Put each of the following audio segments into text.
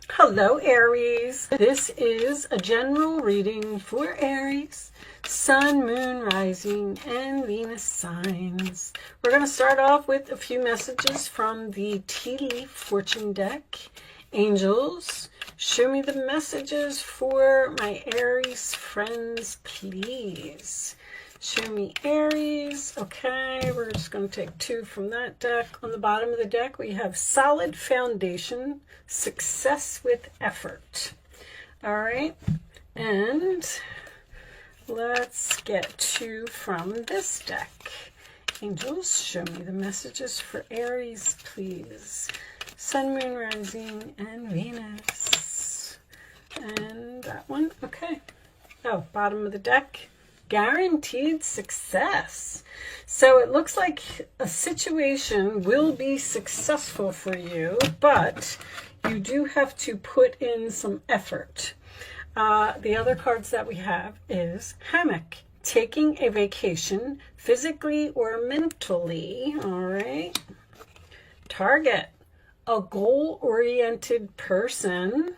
Hello, Aries. This is a general reading for Aries, Sun, Moon, Rising, and Venus signs. We're going to start off with a few messages from the Tea Leaf Fortune deck. Angels, show me the messages for my Aries friends, please. Show me Aries. Okay, we're just going to take two from that deck. On the bottom of the deck, we have solid foundation, success with effort. All right, and let's get two from this deck. Angels, show me the messages for Aries, please. Sun, Moon, Rising, and Venus. And that one, okay. Oh, bottom of the deck. Guaranteed success. So it looks like a situation will be successful for you, but you do have to put in some effort. The other cards that we have is hammock, taking a vacation physically or mentally. All right. Target, a goal-oriented person.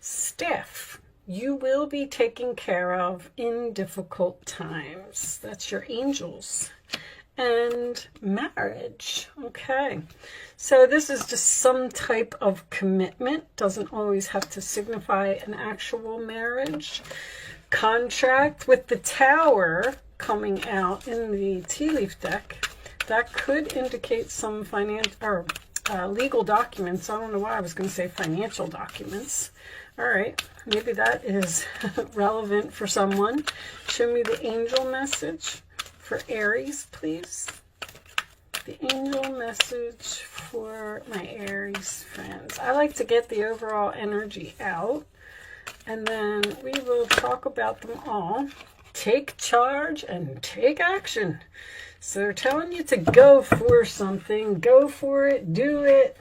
Staff, you will be taken care of in difficult times. That's your angels. And marriage. Okay. So this is just some type of commitment. Doesn't always have to signify an actual marriage. Contract with the Tower coming out in the tea leaf deck. That could indicate some financial or legal documents. I don't know why I was going to say financial documents. All right, maybe that is relevant for someone. Show me the angel message for Aries, please. The angel message for my Aries friends. I like to get the overall energy out, and then we will talk about them all. Take charge and take action. So they're telling you to go for something. Go for it. Do it.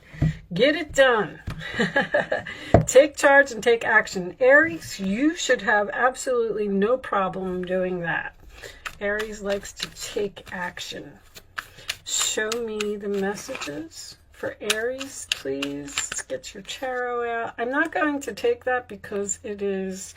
Get it done. Take charge and take action. Aries, you should have absolutely no problem doing that. Aries likes to take action. Show me the messages for Aries, please. Let's get your tarot out. I'm not going to take that because it is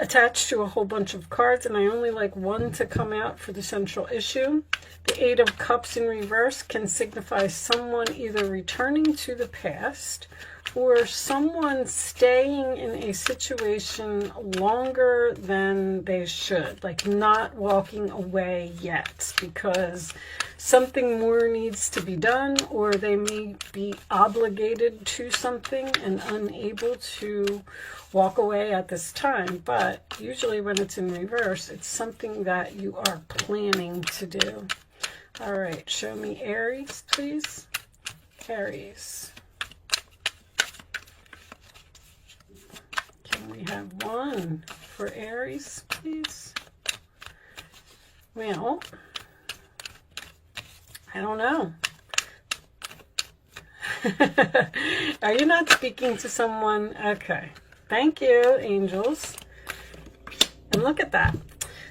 attached to a whole bunch of cards, and I only like one to come out for the central issue. The Eight of Cups in reverse can signify someone either returning to the past or someone staying in a situation longer than they should, like not walking away yet because something more needs to be done, or they may be obligated to something and unable to walk away at this time. But usually when it's in reverse, it's something that you are planning to do. All right, show me Aries, please. Aries. Can we have one for Aries, please? Well, I don't know. Are you not speaking to someone? Okay. Thank you, angels. And look at that.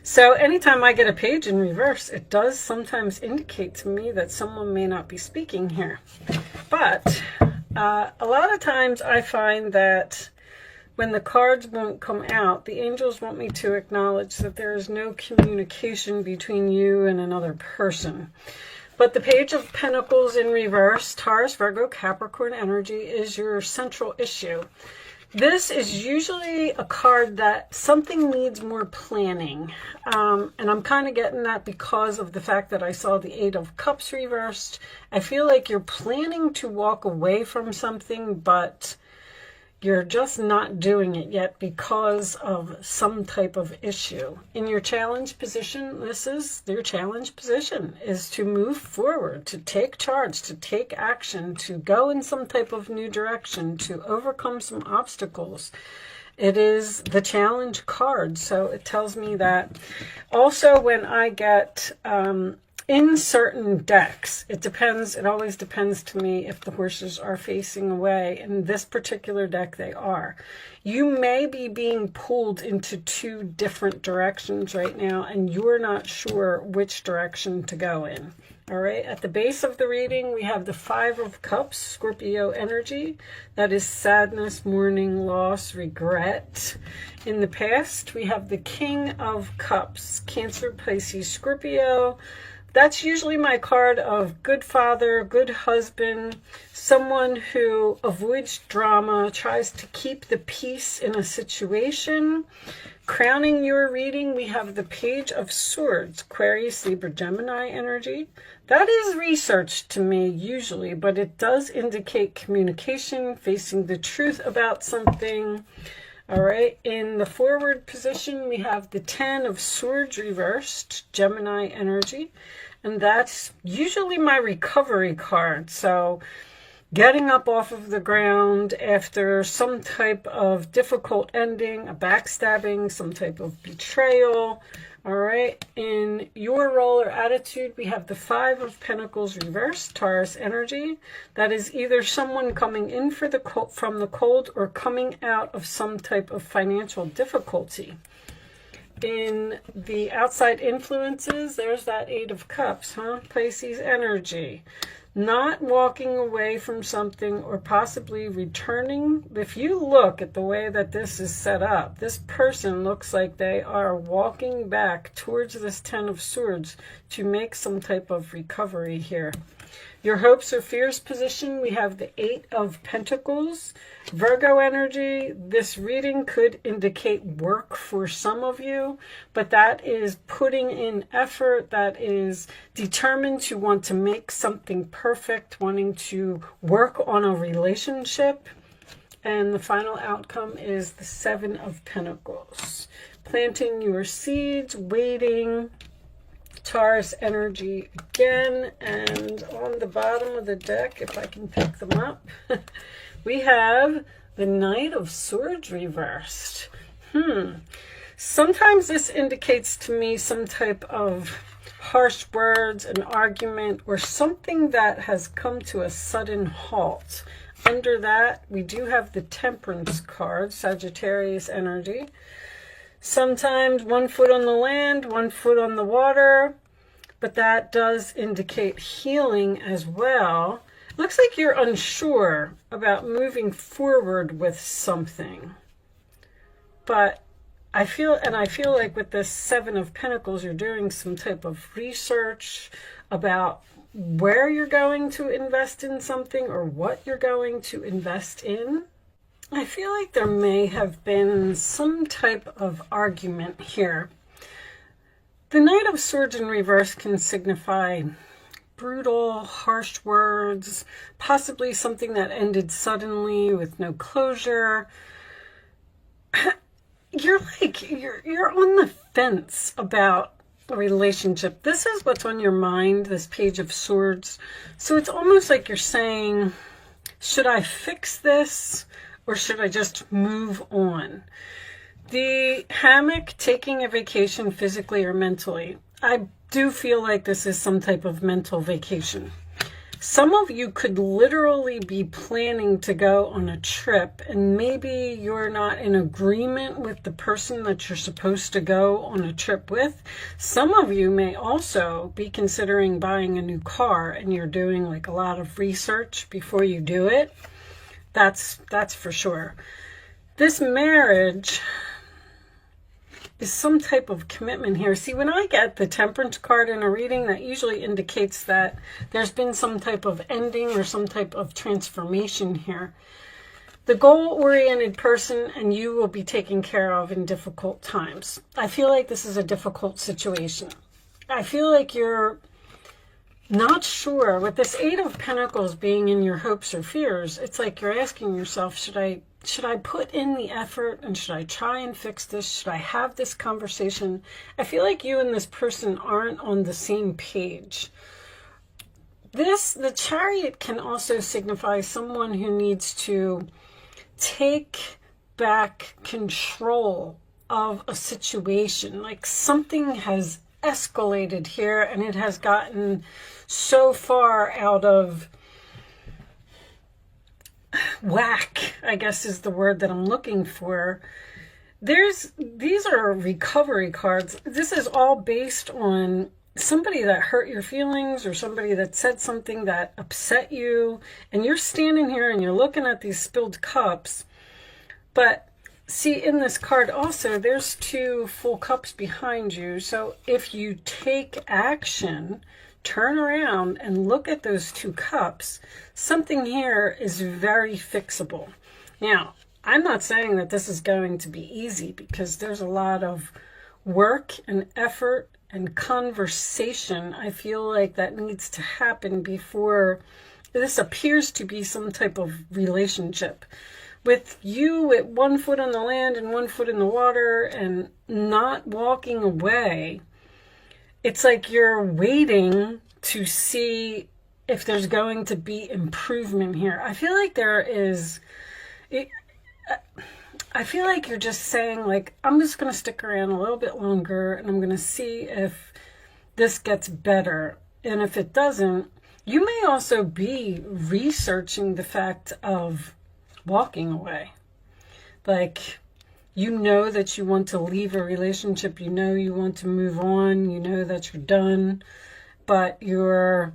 So anytime I get a page in reverse, it does sometimes indicate to me that someone may not be speaking here. But a lot of times I find that when the cards won't come out, the angels want me to acknowledge that there is no communication between you and another person. But the Page of Pentacles in reverse, Taurus, Virgo, Capricorn energy is your central issue. This is usually a card that something needs more planning. And I'm kind of getting that because of the fact that I saw the Eight of Cups reversed. I feel like you're planning to walk away from something, but you're just not doing it yet because of some type of issue. In your challenge position, this is your challenge position, is to move forward, to take charge, to take action, to go in some type of new direction, to overcome some obstacles. It is the challenge card, so it tells me that. Also, when I get in certain decks, it depends, it always depends to me if the horses are facing away. In this particular deck, they are. You may be being pulled into two different directions right now, and you're not sure which direction to go in. All right, at the base of the reading, we have the Five of Cups, Scorpio energy. That is sadness, mourning, loss, regret. In the past, we have the King of Cups, Cancer, Pisces, Scorpio. That's usually my card of good father, good husband, someone who avoids drama, tries to keep the peace in a situation. Crowning your reading, we have the Page of Swords, Aquarius, Libra, Gemini energy. That is research to me usually, but it does indicate communication, facing the truth about something. All right, in the forward position, we have the Ten of Swords reversed, Gemini energy, and that's usually my recovery card. So getting up off of the ground after some type of difficult ending, a backstabbing, some type of betrayal. All right, in your role or attitude, we have the Five of Pentacles reversed, Taurus energy. That is either someone coming in from the cold or coming out of some type of financial difficulty. In the outside influences, there's that Eight of Cups, Pisces energy. Not walking away from something or possibly returning. If you look at the way that this is set up, this person looks like they are walking back towards this Ten of Swords to make some type of recovery here. Your hopes or fears position, we have the Eight of Pentacles, Virgo energy. This reading could indicate work for some of you, but that is putting in effort, that is determined to want to make something perfect, wanting to work on a relationship. And the final outcome is the Seven of Pentacles. Planting your seeds, waiting. Taurus energy again, and on the bottom of the deck, if I can pick them up, we have the Knight of Swords reversed. Sometimes this indicates to me some type of harsh words, an argument, or something that has come to a sudden halt. Under that, we do have the Temperance card, Sagittarius energy. Sometimes one foot on the land, one foot on the water, but that does indicate healing as well. Looks like you're unsure about moving forward with something. But I feel like with this Seven of Pentacles, you're doing some type of research about where you're going to invest in something or what you're going to invest in. I feel like there may have been some type of argument here. The Knight of Swords in reverse can signify brutal, harsh words, possibly something that ended suddenly with no closure. You're on the fence about a relationship. This is what's on your mind, this Page of Swords. So it's almost like you're saying, should I fix this? Or should I just move on? The hammock, taking a vacation physically or mentally. I do feel like this is some type of mental vacation. Some of you could literally be planning to go on a trip, and maybe you're not in agreement with the person that you're supposed to go on a trip with. Some of you may also be considering buying a new car, and you're doing like a lot of research before you do it. That's for sure. This marriage is some type of commitment here. See, when I get the Temperance card in a reading, that usually indicates that there's been some type of ending or some type of transformation here. The goal-oriented person, and you will be taken care of in difficult times. I feel like this is a difficult situation. I feel like you're not sure. With this Eight of Pentacles being in your hopes or fears, it's like you're asking yourself, should I put in the effort, and should I try and fix this? Should I have this conversation? I feel like you and this person aren't on the same page. The Chariot can also signify someone who needs to take back control of a situation. Like something has escalated here, and it has gotten so far out of whack, I guess is the word that I'm looking for. These are recovery cards. This is all based on somebody that hurt your feelings or somebody that said something that upset you, and you're standing here and you're looking at these spilled cups. But see, in this card also, there's 2 full cups behind you. So if you take action, turn around and look at those 2 cups, something here is very fixable. Now, I'm not saying that this is going to be easy, because there's a lot of work and effort and conversation, I feel like, that needs to happen before this appears to be some type of relationship. With you at 1 foot on the land and 1 foot in the water and not walking away, it's like you're waiting to see if there's going to be improvement here. I feel like there is... I feel like you're just saying, like, I'm just going to stick around a little bit longer and I'm going to see if this gets better. And if it doesn't, you may also be researching the fact of walking away. Like, you know that you want to leave a relationship, you know you want to move on, you know that you're done, but you're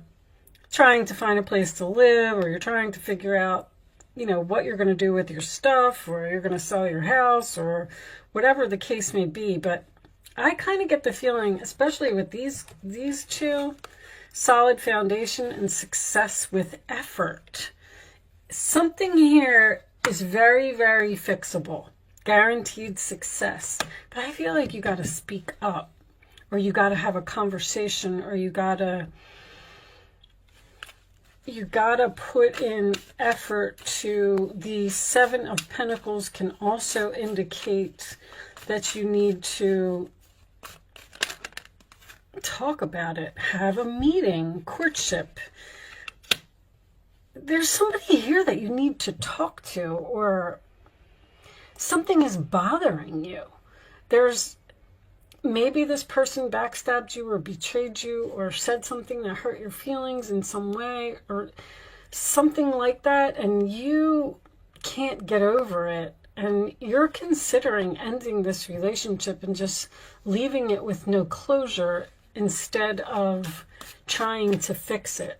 trying to find a place to live, or you're trying to figure out, you know, what you're going to do with your stuff, or you're going to sell your house, or whatever the case may be. But I kind of get the feeling, especially with these 2, solid foundation and success with effort. Something here is very, very fixable, guaranteed success. But I feel like you got to speak up, or you got to have a conversation, or you got to put in effort. To the 7 of Pentacles can also indicate that you need to talk about it, have a meeting, courtship. There's somebody here that you need to talk to, or something is bothering you. Maybe this person backstabbed you or betrayed you or said something that hurt your feelings in some way or something like that, and you can't get over it, and you're considering ending this relationship and just leaving it with no closure instead of trying to fix it.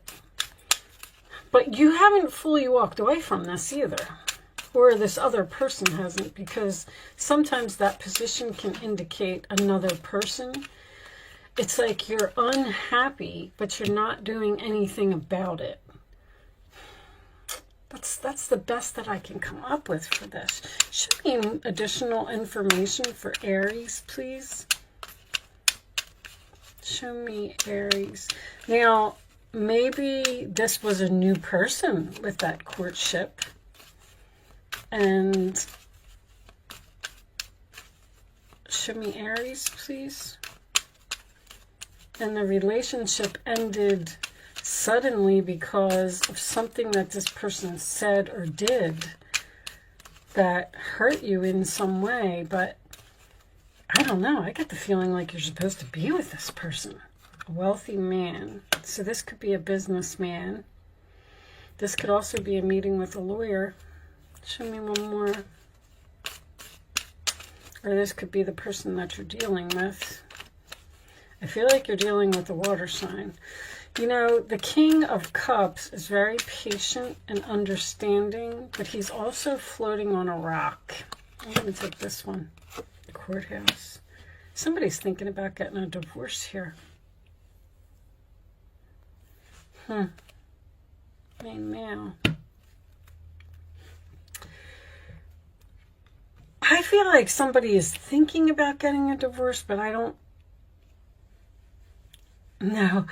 But you haven't fully walked away from this either. Or this other person hasn't, because sometimes that position can indicate another person. It's like you're unhappy, but you're not doing anything about it. That's the best that I can come up with for this. Show me additional information for Aries, please. Show me Aries. Now, maybe this was a new person with that courtship. And show me Aries, please. And the relationship ended suddenly because of something that this person said or did that hurt you in some way. But I don't know. I get the feeling like you're supposed to be with this person. A wealthy man. So this could be a businessman. This could also be a meeting with a lawyer. Show me one more. Or this could be the person that you're dealing with. I feel like you're dealing with a water sign. You know, the King of Cups is very patient and understanding, but he's also floating on a rock. I'm going to take this one. The courthouse. Somebody's thinking about getting a divorce here. Hey, now. I feel like somebody is thinking about getting a divorce, but I don't know.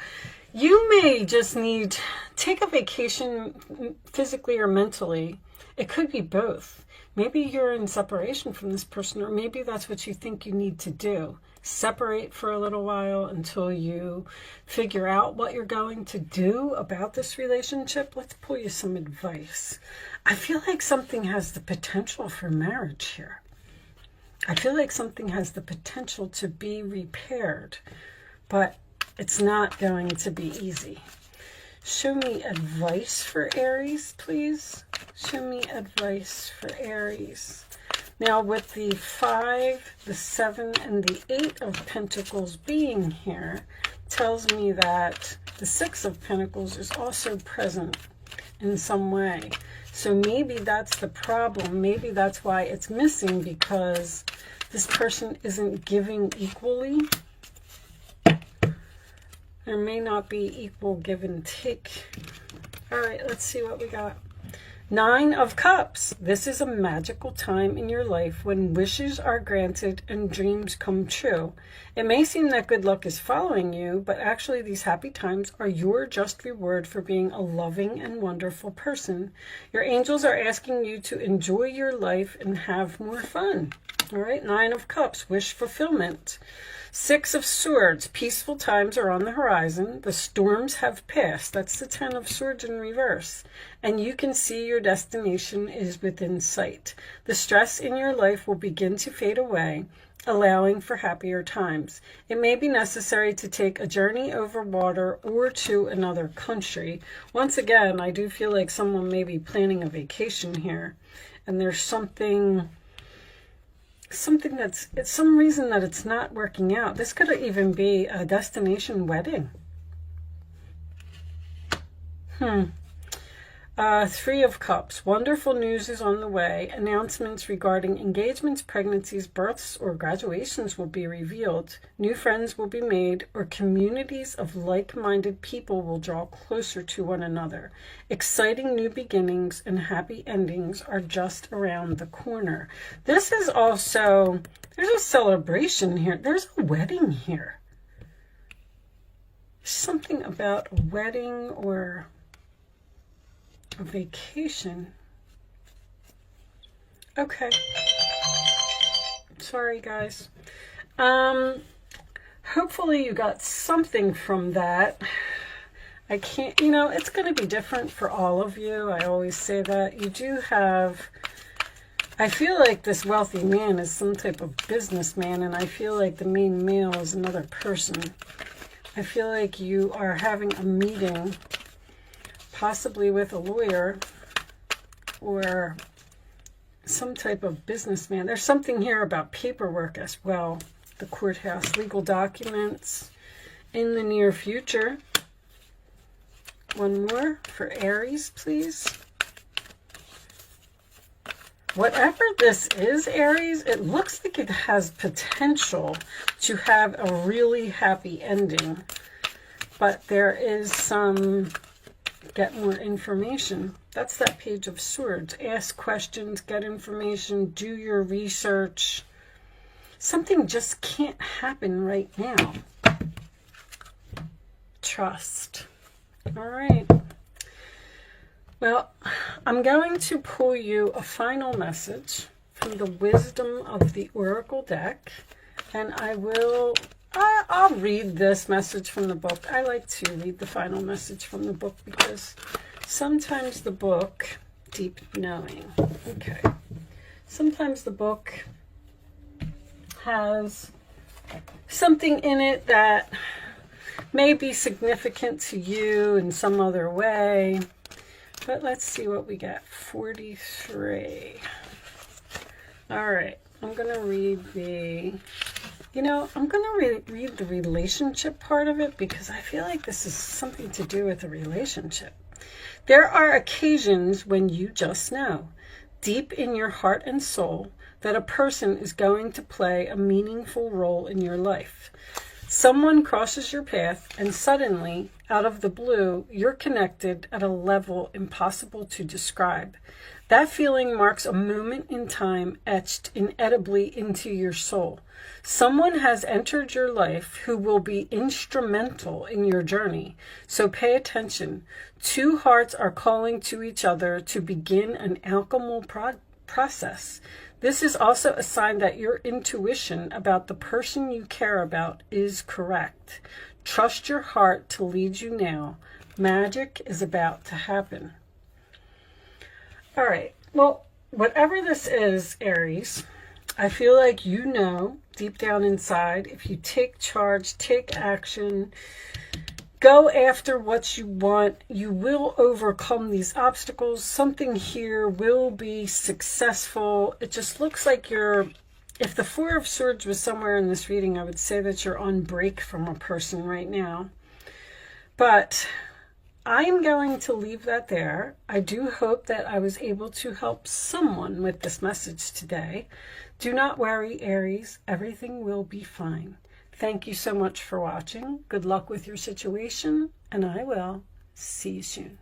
You may just need to take a vacation physically or mentally. It could be both. Maybe you're in separation from this person, or maybe that's what you think you need to do. Separate for a little while until you figure out what you're going to do about this relationship. Let's pull you some advice. I feel like something has the potential for marriage here. I feel like something has the potential to be repaired. but it's not going to be easy. Show me advice for Aries, please. Show me advice for Aries. Now, with the 5, the 7, and the 8 of Pentacles being here, tells me that the 6 of Pentacles is also present in some way. So maybe that's the problem. Maybe that's why it's missing, because this person isn't giving equally. There may not be equal give and take. All right, let's see what we got. 9 of Cups. This is a magical time in your life when wishes are granted and dreams come true. It may seem that good luck is following you, but actually these happy times are your just reward for being a loving and wonderful person. Your angels are asking you to enjoy your life and have more fun. All right, 9 of Cups, wish fulfillment. 6 of Swords, peaceful times are on the horizon. The storms have passed. That's the 10 of Swords in reverse. And you can see your destination is within sight. The stress in your life will begin to fade away, allowing for happier times. It may be necessary to take a journey over water or to another country. Once again, I do feel like someone may be planning a vacation here. And there's something that's, it's some reason that it's not working out. This could even be a destination wedding. 3 of Cups. Wonderful news is on the way. Announcements regarding engagements, pregnancies, births, or graduations will be revealed. New friends will be made, or communities of like-minded people will draw closer to one another. Exciting new beginnings and happy endings are just around the corner. This is also, there's a celebration here. There's a wedding here. Something about a wedding or a vacation. Okay. Sorry, guys. Hopefully you got something from that. I can't, you know, it's going to be different for all of you. I always say that. You do have, I feel like this wealthy man is some type of businessman, and I feel like the main male is another person. I feel like you are having a meeting, possibly with a lawyer or some type of businessman. There's something here about paperwork as well. The courthouse, legal documents in the near future. One more for Aries, please. Whatever this is, Aries, it looks like it has potential to have a really happy ending. But there is some, get more information. That's that Page of Swords. Ask questions, get information, do your research. Something just can't happen right now. Trust. All right. Well, I'm going to pull you a final message from the Wisdom of the Oracle deck, and I'll read this message from the book. I like to read the final message from the book because sometimes the book, deep knowing, okay, sometimes the book has something in it that may be significant to you in some other way. But let's see what we got. 43. All right. I'm going to read the, I'm going to read the relationship part of it because I feel like this is something to do with a relationship. There are occasions when you just know, deep in your heart and soul, that a person is going to play a meaningful role in your life. Someone crosses your path and suddenly, out of the blue, you're connected at a level impossible to describe. That feeling marks a moment in time etched inevitably into your soul. Someone has entered your life who will be instrumental in your journey. So pay attention. Two hearts are calling to each other to begin an alchemical process. This is also a sign that your intuition about the person you care about is correct. Trust your heart to lead you now. Magic is about to happen. All right. Well, whatever this is, Aries, I feel like you know deep down inside, if you take charge, take action, go after what you want, you will overcome these obstacles. Something here will be successful. It just looks like you're, if the Four of Swords was somewhere in this reading, I would say that you're on break from a person right now. But I'm going to leave that there. I do hope that I was able to help someone with this message today. Do not worry, Aries. Everything will be fine. Thank you so much for watching. Good luck with your situation, and I will see you soon.